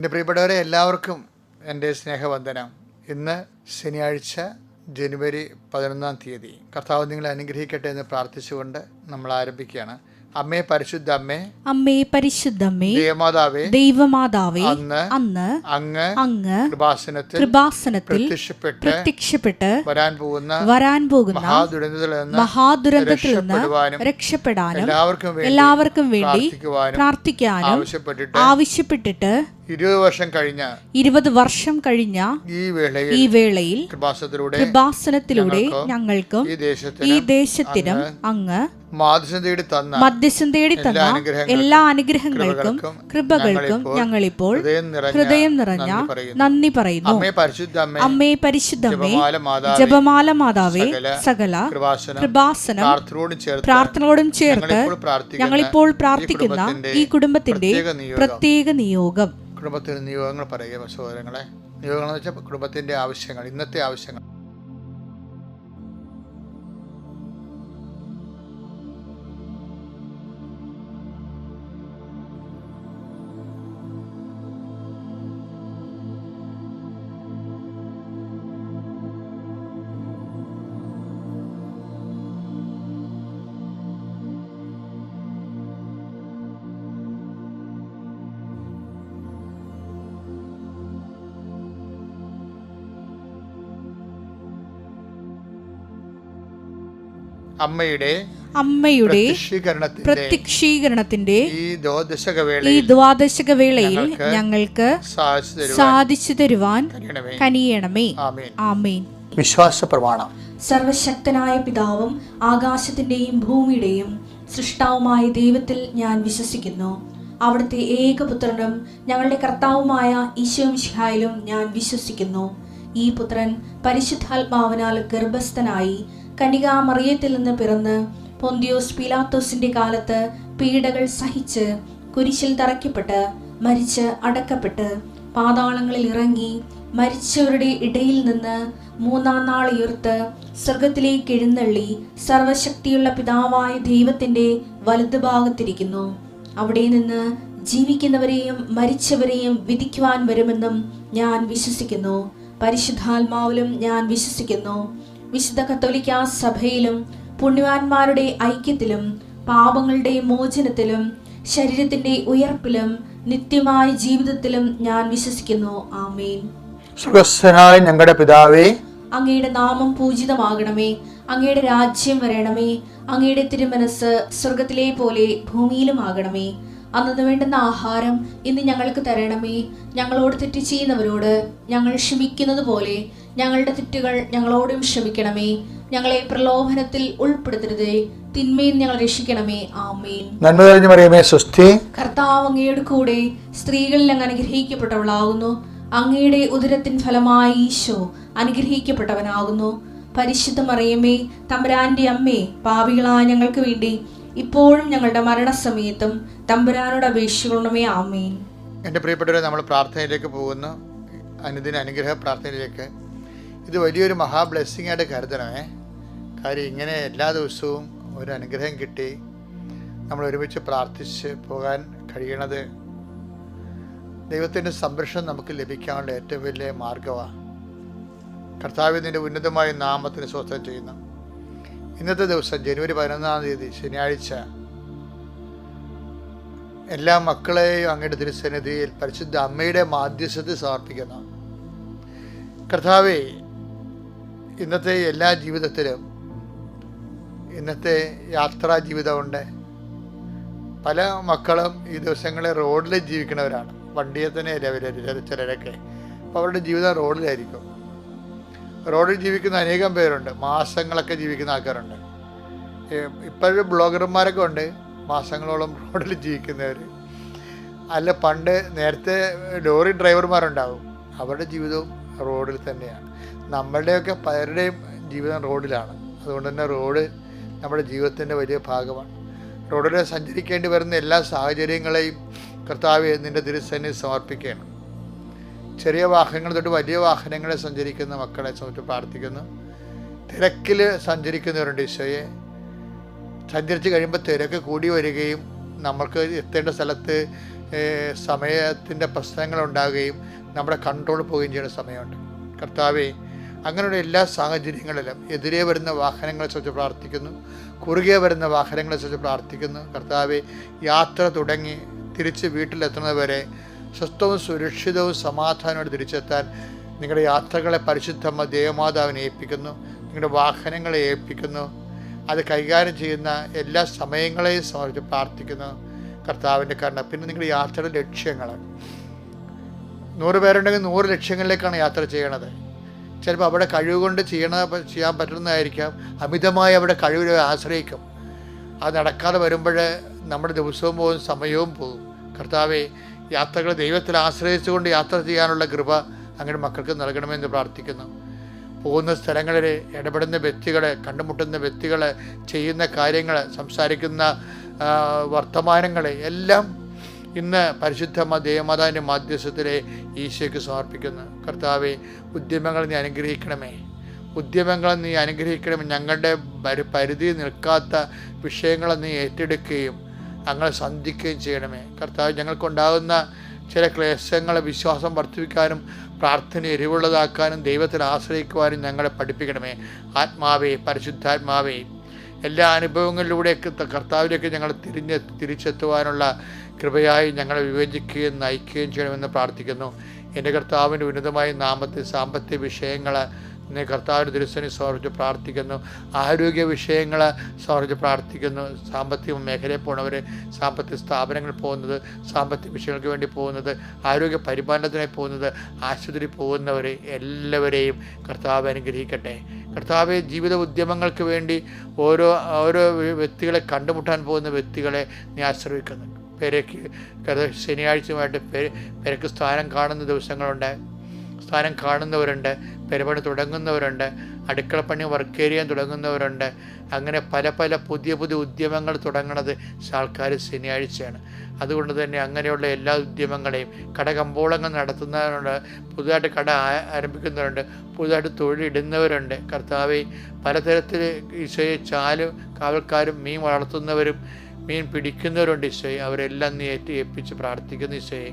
എൻ്റെ പ്രിയപ്പെട്ടവരെ, എല്ലാവർക്കും എൻ്റെ സ്നേഹവന്ദനം. ഇന്ന് ശനിയാഴ്ച ജനുവരി 11 കർത്താവ് നിങ്ങളെ അനുഗ്രഹിക്കട്ടെ എന്ന് പ്രാർത്ഥിച്ചുകൊണ്ട് നമ്മൾ ആരംഭിക്കുകയാണ്. അമ്മേ പരിശുദ്ധ അമ്മേ, അമ്മേ പരിശുദ്ധമ്മേ, ദൈവമാതാവേ, അന്ന് അങ്ങ് കൃപാസനത്തിൽ പ്രത്യക്ഷപ്പെട്ട് വരാൻ പോകുന്ന മഹാദുരന്തത്തിൽ നിന്ന് രക്ഷപ്പെടാനും എല്ലാവർക്കും വേണ്ടി പ്രാർത്ഥിക്കാനും ആവശ്യപ്പെട്ടിട്ട് 20 വർഷം കഴിഞ്ഞ ഈ വേളയിൽ കൃപാസനത്തിലൂടെ ഞങ്ങൾക്കും ഈ ദേശത്തിനും അങ്ങ് മധ്യസ്ഥം തേടി തന്ന എല്ലാ അനുഗ്രഹങ്ങൾക്കും കൃപകൾക്കും ഞങ്ങളിപ്പോൾ ഹൃദയം നിറഞ്ഞ നന്ദി പറയുന്നു. അമ്മേ പരിശുദ്ധമ്മേ, ജപമാല മാതാവേ, സകല കൃപാസനം പ്രാർത്ഥനയോടും ചേർത്ത് ഞങ്ങളിപ്പോൾ പ്രാർത്ഥിക്കുന്ന ഈ കുടുംബത്തിന്റെ പ്രത്യേക നിയോഗം. കുടുംബത്തിന് നിയോഗങ്ങൾ പറയുക സഹോദരങ്ങളെ. നിയോഗങ്ങൾ എന്ന് വെച്ചാൽ കുടുംബത്തിന്റെ ആവശ്യങ്ങൾ, ഇന്നത്തെ ആവശ്യങ്ങൾ. അമ്മയുടെ പ്രത്യക്ഷീകരണത്തിന്റെ ഈ ദ്വാദശക വേളയിൽ ഞങ്ങൾക്ക് സാധിച്ചു തരുവാൻ കനിയണമേ. ആമേൻ. വിശ്വാസ പ്രമാണം. സർവശക്തനായ പിതാവും ആകാശത്തിന്റെയും ഭൂമിയുടെയും സൃഷ്ടാവുമായ ദൈവത്തിൽ ഞാൻ വിശ്വസിക്കുന്നു. അവിടുത്തെ ഏകപുത്രനും ഞങ്ങളുടെ കർത്താവുമായ ഈശോമിശിഹായിലും ഞാൻ വിശ്വസിക്കുന്നു. ഈ പുത്രൻ പരിശുദ്ധാത്മാവിനാൽ ഗർഭസ്ഥനായി കന്യകാമറിയത്തിൽ നിന്ന് പിറന്ന് പൊന്തിയോസ് പീലാത്തോസിന്റെ കാലത്ത് പീഡകൾ സഹിച്ച് കുരിശിൽ തറയ്ക്കപ്പെട്ട് മരിച്ച് അടക്കപ്പെട്ട് പാതാളങ്ങളിൽ ഇറങ്ങി മരിച്ചവരുടെ ഇടയിൽ നിന്ന് 3-ാം നാൾ ഉയർത്ത് സ്വർഗത്തിലേക്ക് എഴുന്നള്ളി സർവശക്തിയുള്ള പിതാവായ ദൈവത്തിന്റെ വലതുഭാഗത്തിരിക്കുന്നു. അവിടെ നിന്ന് ജീവിക്കുന്നവരെയും മരിച്ചവരെയും വിധിക്കുവാൻ വരുമെന്നും ഞാൻ വിശ്വസിക്കുന്നു. പരിശുദ്ധാത്മാവിലും ഞാൻ വിശ്വസിക്കുന്നു. വിശുദ്ധ കത്തോലിക്കാ സഭയിലും പുണ്യവാന്മാരുടെ ഐക്യത്തിലും പാപങ്ങളുടെ മോചനത്തിലും ശരീരത്തിന്റെ ഉയർപ്പിലും നിത്യമായ ജീവിതത്തിലും ഞാൻ വിശ്വസിക്കുന്നു. ആമേൻ. സ്വർഗ്ഗസ്ഥനായ ഞങ്ങളുടെ പിതാവേ, അങ്ങയുടെ നാമം പൂജിതമാകണമേ. അങ്ങയുടെ രാജ്യം വരണമേ. അങ്ങയുടെ തിരുമനസ് സ്വർഗത്തിലെ പോലെ ഭൂമിയിലും ആകണമേ. അന്നു വേണ്ടുന്ന ആഹാരം ഇന്ന് ഞങ്ങൾക്ക് തരണമേ. ഞങ്ങളോട് തെറ്റ് ചെയ്യുന്നവരോട് ഞങ്ങൾ ക്ഷമിക്കുന്നത് പോലെ ഞങ്ങളുടെ തെറ്റുകൾ ഞങ്ങളോടും ക്ഷമിക്കണമേ. ഞങ്ങളെ പ്രലോഭനത്തിൽ ഉൾപ്പെടുത്തരുതേ, തിന്മയിൽ ഞങ്ങൾ രക്ഷിക്കണമേ. ആമേൻ. നന്മ നിറഞ്ഞ മറിയമേ, സ്വസ്തി. കർത്താവ് അങ്ങയുടെ കൂടെ സ്ത്രീകളിൽ അങ്ങ് അനുഗ്രഹിക്കപ്പെട്ടവളാകുന്നു. അങ്ങയുടെ ഉദരത്തിൻ ഫലമായി ഈശോ അനുഗ്രഹിക്കപ്പെട്ടവനാകുന്നു. പരിശുദ്ധ മറിയമേ, തമ്പുരാന്റെ അമ്മേ, പാപികളായ ഞങ്ങൾക്ക് വേണ്ടി ഇപ്പോഴും ഞങ്ങളുടെ മരണസമയത്തും തമ്പുരാനോട് അപേക്ഷിക്കണമേ. ആമേൻ. എൻ്റെ പ്രിയപ്പെട്ടവരെ, നമ്മൾ പ്രാർത്ഥനയിലേക്ക് പോകുന്നു. അനുദിന അനുഗ്രഹ പ്രാർത്ഥനയിലേക്ക്. ഇത് വലിയൊരു മഹാ ബ്ലെസ്സിങ് ആയിട്ട് കരുതണമേ. കാര്യം ഇങ്ങനെ എല്ലാ ദിവസവും ഒരു അനുഗ്രഹം കിട്ടി നമ്മൾ ഒരുമിച്ച് പ്രാർത്ഥിച്ച് പോകാൻ കഴിയണത് ദൈവത്തിൻ്റെ സംരക്ഷണം നമുക്ക് ലഭിക്കാനുള്ള ഏറ്റവും വലിയ മാർഗമാണ്. കർത്താവിൻ്റെ ഉന്നതമായ നാമത്തിന് സ്വസ്ഥം ചെയ്യുന്നു. ഇന്നത്തെ ദിവസം ജനുവരി 11 ശനിയാഴ്ച എല്ലാ മക്കളെയും അങ്ങയുടെ തിരുസന്നിധിയിൽ പരിശുദ്ധ അമ്മയുടെ മാധ്യസ്ഥത്തിൽ സമർപ്പിക്കുന്നു. കർത്താവേ, ഇന്നത്തെ എല്ലാ ജീവിതത്തിലും ഇന്നത്തെ യാത്രാ ജീവിതമുണ്ട്. പല മക്കളും ഈ ദിവസങ്ങളിൽ റോഡിൽ ജീവിക്കുന്നവരാണ്. വണ്ടിയെ തന്നെ ചിലരൊക്കെ. അപ്പോൾ അവരുടെ ജീവിതം റോഡിലായിരിക്കും. റോഡിൽ ജീവിക്കുന്ന അനേകം പേരുണ്ട്. മാസങ്ങളൊക്കെ ജീവിക്കുന്ന ആൾക്കാരുണ്ട്. ഇപ്പോഴും ബ്ലോഗർമാരൊക്കെ ഉണ്ട്, മാസങ്ങളോളം റോഡിൽ ജീവിക്കുന്നവർ. അല്ല, നേരത്തെ ലോറി ഡ്രൈവർമാരുണ്ടാവും. അവരുടെ ജീവിതവും റോഡിൽ തന്നെയാണ്. നമ്മളുടെയൊക്കെ പലരുടെയും ജീവിതം റോഡിലാണ്. അതുകൊണ്ട് തന്നെ റോഡ് നമ്മുടെ ജീവിതത്തിൻ്റെ വലിയ ഭാഗമാണ്. റോഡിൽ സഞ്ചരിക്കേണ്ടി വരുന്ന എല്ലാ സാഹചര്യങ്ങളെയും കർത്താവേ നിൻ്റെ തിരുസന്നിധിയിൽ സമർപ്പിക്കുകയാണ്. ചെറിയ വാഹനങ്ങൾ തൊട്ട് വലിയ വാഹനങ്ങളെ സഞ്ചരിക്കുന്ന മക്കളെ സംബന്ധിച്ച് പ്രാർത്ഥിക്കുന്നു. തിരക്കിൽ സഞ്ചരിക്കുന്നവരുണ്ട്. ഈശോയെ, സഞ്ചരിച്ച് കഴിയുമ്പോൾ തിരക്ക് കൂടി വരികയും നമ്മൾക്ക് എത്തേണ്ട സ്ഥലത്ത് സമയത്തിൻ്റെ പ്രശ്നങ്ങളുണ്ടാകുകയും നമ്മുടെ കൺട്രോൾ പോവുകയും ചെയ്യുന്ന സമയമുണ്ട്. കർത്താവേ, അങ്ങനെയുള്ള എല്ലാ സാഹചര്യങ്ങളിലും എതിരെ വരുന്ന വാഹനങ്ങളെ കുറിച്ച് പ്രാർത്ഥിക്കുന്നു, കുറുകെ വരുന്ന വാഹനങ്ങളെ കുറിച്ച് പ്രാർത്ഥിക്കുന്നു. കർത്താവെ, യാത്ര തുടങ്ങി തിരിച്ച് വീട്ടിലെത്തുന്നതുവരെ സ്വസ്ഥവും സുരക്ഷിതവും സമാധാനത്തോടെ തിരിച്ചെത്താൻ നിങ്ങളുടെ യാത്രകളെ പരിശുദ്ധമ്മ ദേവമാതാവിനെ ഏൽപ്പിക്കുന്നു, നിങ്ങളുടെ വാഹനങ്ങളെ ഏൽപ്പിക്കുന്നു. അത് കൈകാര്യം ചെയ്യുന്ന എല്ലാ സമയങ്ങളെയും സമർപ്പിച്ച് പ്രാർത്ഥിക്കുന്നു കർത്താവിൻ്റെ കരുണ. പിന്നെ നിങ്ങളുടെ യാത്രയുടെ ലക്ഷ്യങ്ങൾ, 100 പേരുണ്ടെങ്കിൽ 100 ലക്ഷ്യങ്ങളിലേക്കാണ് യാത്ര ചെയ്യണത്. ചിലപ്പോൾ അവിടെ കഴിവുകൊണ്ട് ചെയ്യാൻ പറ്റുന്നതായിരിക്കാം, അമിതമായി അവിടെ കഴിവിനെ ആശ്രയിക്കും. അത് നടക്കാതെ വരുമ്പോൾ നമ്മുടെ ദിവസവും പോകും, സമയവും പോകും. കർത്താവെ, യാത്രകൾ ദൈവത്തിൽ ആശ്രയിച്ചുകൊണ്ട് യാത്ര ചെയ്യാനുള്ള കൃപ അങ്ങനെ മക്കൾക്ക് നൽകണമെന്ന് പ്രാർത്ഥിക്കുന്നു. പോകുന്ന സ്ഥലങ്ങളിൽ ഇടപെടുന്ന വ്യക്തികൾ, കണ്ടുമുട്ടുന്ന വ്യക്തികൾ, ചെയ്യുന്ന കാര്യങ്ങൾ, സംസാരിക്കുന്ന വർത്തമാനങ്ങൾ എല്ലാം ഇന്ന് പരിശുദ്ധ ദേവമാതാവിൻ്റെ മാധ്യസ്ഥത്തിലെ ഈശോയ്ക്ക് സമർപ്പിക്കുന്നു. കർത്താവെ, ഉദ്യമങ്ങൾ നീ അനുഗ്രഹിക്കണമേ, ഉദ്യമങ്ങൾ നീ അനുഗ്രഹിക്കണമേ. ഞങ്ങളുടെ പരിധി നിൽക്കാത്ത വിഷയങ്ങൾ നീ ഏറ്റെടുക്കുകയും ഞങ്ങളെ സന്ധിക്കുകയും ചെയ്യണമേ. കർത്താവ്, ഞങ്ങൾക്കുണ്ടാകുന്ന ചില ക്ലേശങ്ങൾ വിശ്വാസം വർദ്ധിപ്പിക്കാനും പ്രാർത്ഥന എരിവുള്ളതാക്കാനും ദൈവത്തിൽ ആശ്രയിക്കുവാനും ഞങ്ങളെ പഠിപ്പിക്കണമേ. ആത്മാവേ, പരിശുദ്ധാത്മാവേ, എല്ലാ അനുഭവങ്ങളിലൂടെയൊക്കെ കർത്താവിലേക്ക് ഞങ്ങൾ തിരിച്ചെത്തുവാനുള്ള കൃപയായി ഞങ്ങളെ വിവേചിക്കുകയും നയിക്കുകയും ചെയ്യണമെന്ന് പ്രാർത്ഥിക്കുന്നു. എൻ്റെ കർത്താവിൻ്റെ ഉന്നതമായ നാമത്തിൽ സാമ്പത്തിക വിഷയങ്ങൾ കർത്താവിൻ്റെ തിരുസനി സമർപ്പിച്ച് പ്രാർത്ഥിക്കുന്നു. ആരോഗ്യ വിഷയങ്ങൾ സമർപ്പിച്ച് പ്രാർത്ഥിക്കുന്നു. സാമ്പത്തിക മേഖലയിൽ പോകുന്നവർ, സാമ്പത്തിക സ്ഥാപനങ്ങളിൽ പോകുന്നത്, സാമ്പത്തിക വിഷയങ്ങൾക്ക് വേണ്ടി പോകുന്നത്, ആരോഗ്യ പരിപാലനത്തിനായി പോകുന്നത്, ആശുപത്രി പോകുന്നവർ എല്ലാവരെയും കർത്താവ് അനുഗ്രഹിക്കട്ടെ. കർത്താവ്, ജീവിത ഉദ്യമങ്ങൾക്ക് വേണ്ടി ഓരോ വ്യക്തികളെ കണ്ടുമുട്ടാൻ പോകുന്ന വ്യക്തികളെ നീ ആശ്രയിക്കുന്നു. ശനിയാഴ്ചയുമായിട്ട് പെരക്ക് സ്ഥാനം കാണുന്ന ദിവസങ്ങളുണ്ട്, സ്ഥാനം കാണുന്നവരുണ്ട്, പെരപണി തുടങ്ങുന്നവരുണ്ട്, അടുക്കളപ്പണി വർക്ക് ഏരിയ തുടങ്ങുന്നവരുണ്ട്. അങ്ങനെ പല പുതിയ ഉദ്യമങ്ങൾ തുടങ്ങുന്നത് ആൾക്കാർ ശനിയാഴ്ചയാണ്. അതുകൊണ്ട് തന്നെ അങ്ങനെയുള്ള എല്ലാ ഉദ്യമങ്ങളെയും, കടകമ്പോളങ്ങൾ നടത്തുന്നവരുണ്ട്, പുതുതായിട്ട് കട ആരംഭിക്കുന്നവരുണ്ട്, പുതുതായിട്ട് തൊഴിലിടുന്നവരുണ്ട്. കർത്താവെ, പലതരത്തിൽ ഈശോയെ ചാലും കാവൽക്കാരും മീൻ വളർത്തുന്നവരും മീൻ പിടിക്കുന്നവരുണ്ട് ഈശോയെ. അവരെല്ലാം നീ ഏൽപ്പിച്ച് പ്രാർത്ഥിക്കുന്നു ഈശോയെ.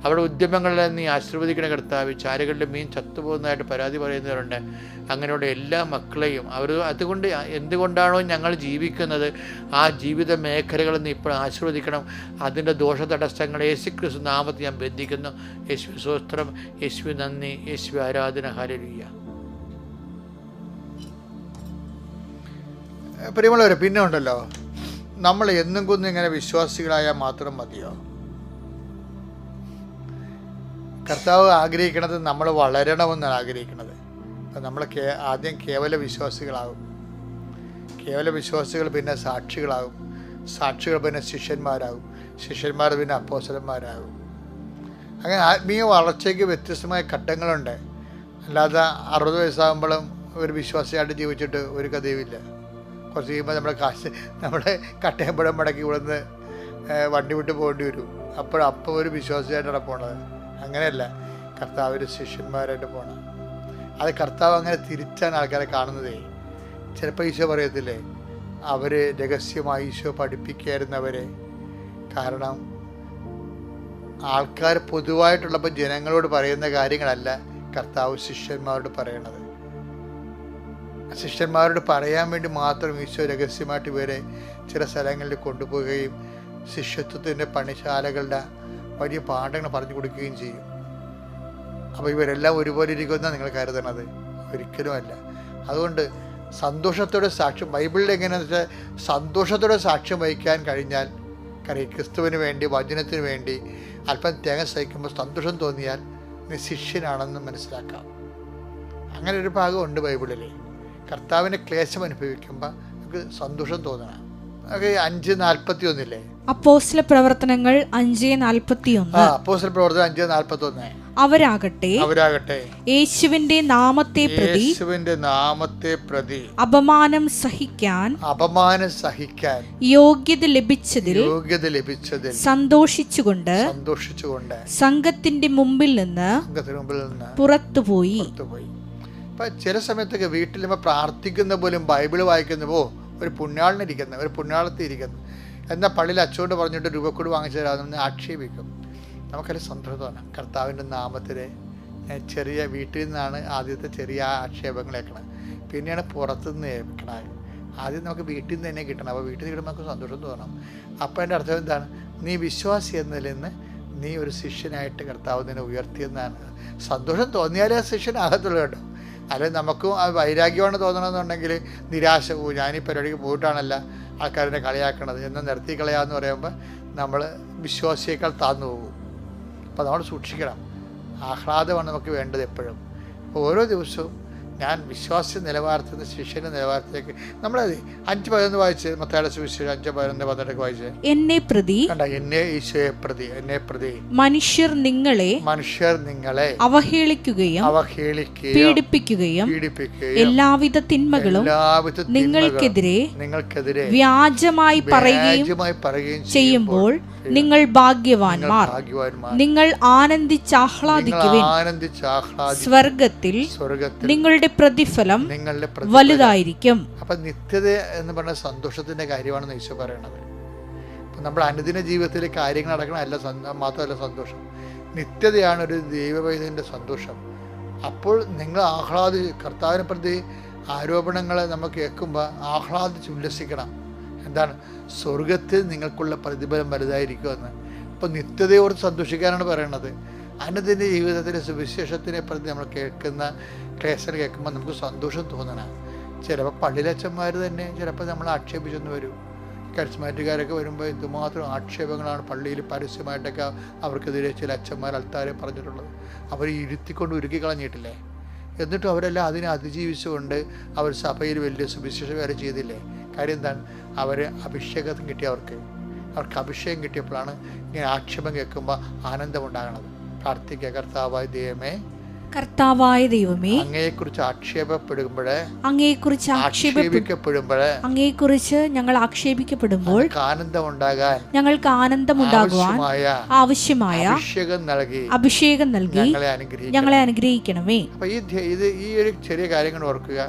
അവരുടെ ഉദ്യമങ്ങളെല്ലാം നീ ആശീർവദിക്കണ കർത്താവ്. ചാലുകളിൽ മീൻ ചത്തുപോകുന്നതായിട്ട് പരാതി പറയുന്നവരുണ്ട്. അങ്ങനെയുള്ള എല്ലാ മക്കളെയും അതുകൊണ്ട് എന്തുകൊണ്ടാണോ ഞങ്ങൾ ജീവിക്കുന്നത് ആ ജീവിത മേഖലകൾ നീ ഇപ്പോൾ ആശീർവദിക്കണം. അതിൻ്റെ ദോഷ തടസ്സങ്ങൾ യേശുക്രിസ്തു നാമത്തിൽ ഞാൻ ബന്ധിക്കുന്നു. യേശു സ്തോത്രം, യേശു നന്ദി, യേശു ആരാധന. ഹല്ലേലൂയ. പ്രിയമുള്ളവരെ, പിന്നെ ഉണ്ടല്ലോ, നമ്മൾ എന്നും കൊന്നും ഇങ്ങനെ വിശ്വാസികളായാൽ മാത്രം മതിയോ? കർത്താവ് ആഗ്രഹിക്കണത് നമ്മൾ വളരണമെന്നാണ് ആഗ്രഹിക്കുന്നത്. അപ്പം നമ്മൾ ആദ്യം കേവല വിശ്വാസികളാകും, കേവല വിശ്വാസികൾ പിന്നെ സാക്ഷികളാകും, സാക്ഷികൾ പിന്നെ ശിഷ്യന്മാരാകും, ശിഷ്യന്മാർ പിന്നെ അപ്പോസ്തലന്മാരാകും. അങ്ങനെ ആത്മീയ വളർച്ചയ്ക്ക് വ്യത്യസ്തമായ ഘട്ടങ്ങളുണ്ട്. അല്ലാതെ 60 വയസ്സാകുമ്പോഴും ഒരു വിശ്വാസിയായിട്ട് ജീവിച്ചിട്ട് ഒരു കഥയുമില്ല. കുറച്ച് കഴിയുമ്പോൾ നമ്മുടെ കട്ടയമ്പഴം മടക്കി ഇവിടുന്ന് വണ്ടി വിട്ട് പോകേണ്ടി വരും. അപ്പോൾ ഒരു വിശ്വാസിയായിട്ടാണ് പോണത്. അങ്ങനെയല്ല, കർത്താവിൻ്റെ ശിഷ്യന്മാരായിട്ട് പോകണം. അത് കർത്താവ് അങ്ങനെ തിരിച്ചാണ് ആൾക്കാരെ കാണുന്നതേ. ചിലപ്പോൾ ഈശോ പറയത്തില്ലേ, അവർ രഹസ്യമായി ഈശോ പഠിപ്പിക്കായിരുന്നവരെ. കാരണം ആൾക്കാർ പൊതുവായിട്ടുള്ളപ്പോൾ ജനങ്ങളോട് പറയുന്ന കാര്യങ്ങളല്ല കർത്താവ് ശിഷ്യന്മാരോട് പറയണത്. ശിഷ്യന്മാരോട് പറയാൻ വേണ്ടി മാത്രം ഈശോ രഹസ്യമായിട്ട് ഇവരെ ചില സ്ഥലങ്ങളിൽ കൊണ്ടുപോവുകയും ശിഷ്യത്വത്തിൻ്റെ പണിശാലകളുടെ വലിയ പാഠങ്ങൾ പറഞ്ഞു കൊടുക്കുകയും ചെയ്യും. അപ്പോൾ ഇവരെല്ലാം ഒരുപോലെ ഇരിക്കുമെന്നാണ് നിങ്ങൾ കരുതണത്? ഒരിക്കലുമല്ല. അതുകൊണ്ട് സന്തോഷത്തോടെ സാക്ഷ്യം, ബൈബിളിൽ എങ്ങനെയാണെന്ന് വെച്ചാൽ സന്തോഷത്തോടെ സാക്ഷ്യം വഹിക്കാൻ കഴിഞ്ഞാൽ, ക്രിസ്തുവിന് വേണ്ടി, വചനത്തിന് വേണ്ടി അല്പം തേങ്ങ സഹിക്കുമ്പോൾ സന്തോഷം തോന്നിയാൽ നീ ശിഷ്യനാണെന്ന് മനസ്സിലാക്കാം. അങ്ങനെ ഒരു ഭാഗമുണ്ട് ബൈബിളിൽ. കർത്താവിൻ്റെ ക്ലേശം അനുഭവിക്കുമ്പോൾ നമുക്ക് സന്തോഷം തോന്നണം. 5:41 അപ്പോസ്തല പ്രവർത്തനങ്ങൾ 5:41. അപ്പോസ്തല പ്രവർത്തനം 5:41. അവരാകട്ടെ യേശുവിന്റെ നാമത്തെ പ്രതി അപമാനം സഹിക്കാൻ യോഗ്യത ലഭിച്ചതിൽ സന്തോഷിച്ചുകൊണ്ട് സംഘത്തിന്റെ മുമ്പിൽ നിന്ന് പുറത്തുപോയി. ഇപ്പം ചില സമയത്തൊക്കെ വീട്ടിൽ നമ്മൾ പ്രാർത്ഥിക്കുന്ന പോലും ബൈബിൾ വായിക്കുന്നപ്പോൾ ഒരു പുണ്യാളത്തി ഇരിക്കുന്നു, എന്നാൽ പള്ളിയിൽ അച്ചോണ്ട് പറഞ്ഞിട്ട് രൂപക്കൂട് വാങ്ങിച്ചു തരാമെന്ന് ആക്ഷേപിക്കും. നമുക്കതിൽ സന്തോഷം തോന്നാം. കർത്താവിൻ്റെ നാമത്തിൽ ചെറിയ വീട്ടിൽ നിന്നാണ് ആദ്യത്തെ ചെറിയ ആക്ഷേപങ്ങൾ കേൾക്കണം, പിന്നെയാണ് പുറത്തുനിന്ന് കേൾക്കണത്. ആദ്യം നമുക്ക് വീട്ടിൽ നിന്ന് തന്നെ കിട്ടണം. അപ്പോൾ വീട്ടിൽ നിന്ന് കിട്ടുമ്പോൾ നമുക്ക് സന്തോഷം തോന്നണം. അപ്പോൾ അതിൻ്റെ അർത്ഥം എന്താണ്? നീ വിശ്വാസി എന്നതിൽ നിന്ന് നീ ഒരു ശിഷ്യനായിട്ട് കർത്താവ് നിന്നെ ഉയർത്തിയെന്നാണ്. സന്തോഷം തോന്നിയാലേ ആ ശിഷ്യനാകത്തുള്ളൂ കേട്ടോ. അല്ലെങ്കിൽ നമുക്കും ആ വൈരാഗ്യമാണ് തോന്നണമെന്നുണ്ടെങ്കിൽ നിരാശ പോകും. ഞാൻ ഈ പരിപാടിക്ക് പോയിട്ടാണല്ല ആൾക്കാരെന്നെ കളിയാക്കണത് എന്ന് നിർത്തി കളയാമെന്ന് പറയുമ്പോൾ നമ്മൾ വിശ്വാസിയേക്കാൾ താഴ്ന്നു പോകും. അപ്പോൾ നമ്മൾ സൂക്ഷിക്കണം. ആഹ്ലാദമാണ് നമുക്ക് വേണ്ടത് എപ്പോഴും. ഓരോ ദിവസവും ഞാൻ വിശ്വാസ നിലവാരത്തിൽ നിന്ന് ശിഷ്യൻ്റെ നിലവാരത്തിലേക്ക് നമ്മളത് 5:11 വായിച്ച്, മത്തായിയുടെ സുവിശേഷം 5:11 വായിച്ച്, എന്നെ പ്രതി കണ്ട, എന്നെ ഈശോയെ പ്രതി, എന്നെ പ്രതി മനുഷ്യർ നിങ്ങളെ അവഹേളിക്കുകയും പീഡിപ്പിക്കുകയും എല്ലാവിധ തിന്മകളും നിങ്ങൾക്കെതിരെ വ്യാജമായി പറയുകയും ചെയ്യുമ്പോൾ നിങ്ങൾ ഭാഗ്യവാന്മാർ. നിങ്ങൾ ആനന്ദിച്ചാഹ്ലാദിക്കുവിൻ. സ്വർഗത്തിൽ നിങ്ങളുടെ പ്രതിഫലം വലുതായിരിക്കും. അപ്പൊ നിത്യത എന്ന് പറഞ്ഞ സന്തോഷത്തിന്റെ കാര്യമാണെന്ന് ഈശോ പറയണത്. ഇപ്പം നമ്മുടെ അനുദിന ജീവിതത്തിൽ കാര്യങ്ങൾ നടക്കണം മാത്രമല്ല സന്തോഷം, നിത്യതയാണ് ഒരു ദൈവവൈദ്യൻ്റെ സന്തോഷം. അപ്പോൾ നിങ്ങൾ കർത്താവിനെ പ്രതി ആരോപണങ്ങളെ നമ്മൾ കേൾക്കുമ്പോൾ ആഹ്ലാദിച്ച് ഉല്ലസിക്കണം. എന്താണ്? സ്വർഗത്തിൽ നിങ്ങൾക്കുള്ള പ്രതിഫലം വലുതായിരിക്കുമെന്ന്. അപ്പോൾ നിത്യതയോട് സന്തോഷിക്കാനാണ് പറയണത്. അനുദിന ജീവിതത്തിലെ സുവിശേഷത്തിനെ പ്രതി നമ്മൾ കേൾക്കുന്ന ക്ലേശം കേൾക്കുമ്പോൾ നമുക്ക് സന്തോഷം തോന്നണം. ചിലപ്പോൾ പള്ളിയിലച്ചന്മാർ തന്നെ ചിലപ്പോൾ നമ്മൾ ആക്ഷേപിച്ചെന്ന് വരും. കരിസ്മാറ്റുകാരൊക്കെ വരുമ്പോൾ എന്തുമാത്രം ആക്ഷേപങ്ങളാണ് പള്ളിയിൽ പരസ്യമായിട്ടൊക്കെ അവർക്കെതിരെ ചില അച്ഛന്മാർ അൾത്താരെ പറഞ്ഞിട്ടുള്ളത്. അവർ ഇരുത്തിക്കൊണ്ട് ഉരുക്കി കളഞ്ഞിട്ടില്ലേ? എന്നിട്ടും അവരെല്ലാം അതിനെ അതിജീവിച്ചുകൊണ്ട് അവർ സഭയിൽ വലിയ സുവിശേഷം വരെ ചെയ്തില്ലേ? കാര്യം എന്താണ്? അവർ അഭിഷേകം കിട്ടി. അവർക്ക് അഭിഷേകം കിട്ടിയപ്പോഴാണ് ഇങ്ങനെ ആക്ഷേപം കേൾക്കുമ്പോൾ ആനന്ദമുണ്ടാകണത്. പ്രാർത്ഥിക്കുക. കർത്താവായ ദൈവമേ, അങ്ങയെക്കുറിച്ച് ഞങ്ങൾ ആക്ഷേപിക്കപ്പെടുമ്പോൾ ഞങ്ങൾക്ക് ആനന്ദമുണ്ടാകുവാൻ ആവശ്യമായ അഭിഷേകം നൽകി ഞങ്ങളെ അനുഗ്രഹിക്കണമേ. അപ്പൊ ഈ ഒരു ചെറിയ കാര്യങ്ങൾ ഓർക്കുക.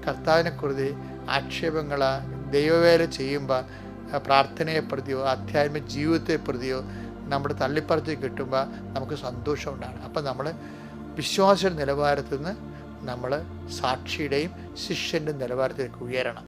കർത്താവിനെ കുറിച്ച് ആക്ഷേപങ്ങളെ ദൈവവേല ചെയ്യുമ്പോൾ പ്രാർത്ഥനയെ പ്രതിയോ ആധ്യാത്മിക ജീവിതത്തെ പ്രതിയോ നമ്മുടെ തള്ളിപ്പറച്ച് കിട്ടുമ്പോൾ നമുക്ക് സന്തോഷം ഉണ്ടാകണം. അപ്പം നമ്മൾ വിശ്വാസ നിലവാരത്തിൽ നിന്ന് നമ്മൾ സാക്ഷിയുടെയും ശിഷ്യൻ്റെ നിലവാരത്തിലേക്ക് ഉയരണം.